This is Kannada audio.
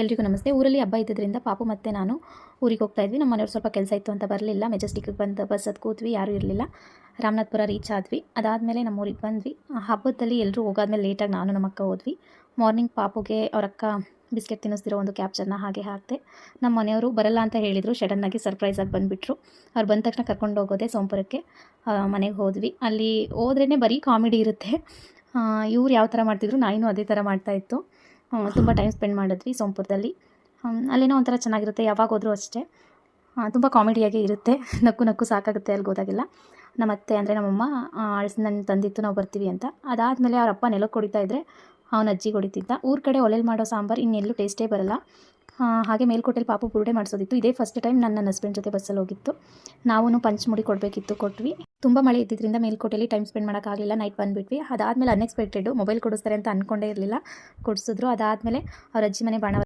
ಎಲ್ರಿಗೂ ನಮಸ್ತೆ. ಊರಲ್ಲಿ ಹಬ್ಬ ಇದ್ದಿದ್ದರಿಂದ ಪಾಪು ಮತ್ತು ನಾನು ಊರಿಗೆ ಹೋಗ್ತಾ ಇದ್ವಿ. ನಮ್ಮ ಮನೆಯವ್ರು ಸ್ವಲ್ಪ ಕೆಲಸ ಇತ್ತು ಅಂತ ಬರಲಿಲ್ಲ. ಮೆಜೆಸ್ಟಿಕ್ಗೆ ಬಂದು ಬಸ್ ಹತ್ತಿ ಕೂತ್ವಿ, ಯಾರೂ ಇರಲಿಲ್ಲ. ರಾಮನಾಥ್ಪುರ ರೀಚ್ ಆದ್ವಿ. ಅದಾದಮೇಲೆ ನಮ್ಮ ಊರಿಗೆ ಬಂದ್ವಿ. ಹಬ್ಬದಲ್ಲಿ ಎಲ್ಲರೂ ಹೋಗಾದ್ಮೇಲೆ ಲೇಟಾಗಿ ನಾನು ನಮ್ಮ ಅಕ್ಕ ಹೋದ್ವಿ. ಮಾರ್ನಿಂಗ್ ಪಾಪುಗೆ ಅವ್ರ ಅಕ್ಕ ಬಿಸ್ಕೆಟ್ ತಿನ್ನಿಸ್ತಿರೋ ಒಂದು ಕ್ಯಾಪ್ಚರ್ನ ಹಾಗೆ ಹಾಕಿದೆ. ನಮ್ಮ ಮನೆಯವರು ಬರಲ್ಲ ಅಂತ ಹೇಳಿದರು. ಸಡನ್ನಾಗಿ ಸರ್ಪ್ರೈಸಾಗಿ ಬಂದುಬಿಟ್ರು. ಅವ್ರು ಬಂದ ತಕ್ಷಣ ಕರ್ಕೊಂಡು ಹೋಗೋದೆ ಸೋಂಪುರಕ್ಕೆ. ಮನೆಗೆ ಹೋದ್ವಿ. ಅಲ್ಲಿ ಹೋದ್ರೇ ಬರೀ ಕಾಮಿಡಿ ಇರುತ್ತೆ. ಇವ್ರು ಯಾವ ಥರ ಮಾಡ್ತಿದ್ರು, ನಾಯಿನೂ ಅದೇ ಥರ ಮಾಡ್ತಾಯಿತ್ತು. ತುಂಬ ಟೈಮ್ ಸ್ಪೆಂಡ್ ಮಾಡಿದ್ವಿ ಸೋಂಪುರದಲ್ಲಿ. ಅಲ್ಲೇನೋ ಒಂಥರ ಚೆನ್ನಾಗಿರುತ್ತೆ, ಯಾವಾಗ ಹೋದರೂ ಅಷ್ಟೇ. ತುಂಬ ಕಾಮಿಡಿಯಾಗಿ ಇರುತ್ತೆ. ನಕ್ಕು ನಕ್ಕು ಸಾಕಾಗುತ್ತೆ ಅಲ್ಲಿಗೆ ಹೋದಾಗೆಲ್ಲ. ನಮ್ಮ ಅತ್ತೆ ಅಂದರೆ ನಮ್ಮಮ್ಮ ಹಣ್ಣು ತಂದಿತ್ತು, ನಾವು ಬರ್ತೀವಿ ಅಂತ. ಅದಾದಮೇಲೆ ಅವ್ರ ಅಪ್ಪ ನೆಲಕ್ಕೆ ಹೊಡಿತಾ ಇದ್ದರೆ ಅವನ ಅಜ್ಜಿಗೆ ಹೊಡಿತಿದ್ದ. ಊರ ಕಡೆ ಒಲೆಯಲ್ಲಿ ಮಾಡೋ ಸಾಂಬಾರು ಇನ್ನೆಲ್ಲೂ ಟೇಸ್ಟೇ ಬರಲ್ಲ. ಹಾಗೆ ಮೇಲ್ಕೋಟೆಲಿ ಪಾಪು ಬುರುಡೆ ಮಾಡಿಸೋದಿತ್ತು. ಇದೇ ಫಸ್ಟ್ ಟೈಮ್ ನನ್ನ ಹಸ್ಬೆಂಡ್ ಜೊತೆ ಬಸ್ಸಲ್ಲಿ ಹೋಗಿತ್ತು. ನಾವು ಪಂಚಮುಡಿ ಕೊಡಬೇಕಿತ್ತು, ಕೊಟ್ವಿ. ತುಂಬ ಮಳೆ ಇದ್ದಿದ್ದರಿಂದ ಮೇಲ್ಕೋಟೆಲಿ ಟೈಮ್ ಸ್ಪೆಂಡ್ ಮಾಡೋಕ್ಕಾಗಲಿಲ್ಲ. ನೈಟ್ ಬಂದುಬಿಟ್ವಿ. ಅದಾದಮೇಲೆ ಅನ್ಎಕ್ಸ್ಪೆಕ್ಟೆಡು ಮೊಬೈಲ್ ಕೊಡಿಸ್ತಾರೆ ಅಂತ ಅಂದ್ಕೊಂಡೇ ಇರಲಿಲ್ಲ, ಕೊಡಿಸಿದ್ರು. ಅದಾದಮೇಲೆ ಅವ್ರ ಅಜ್ಜಿ ಮನೆ ಬಾಣ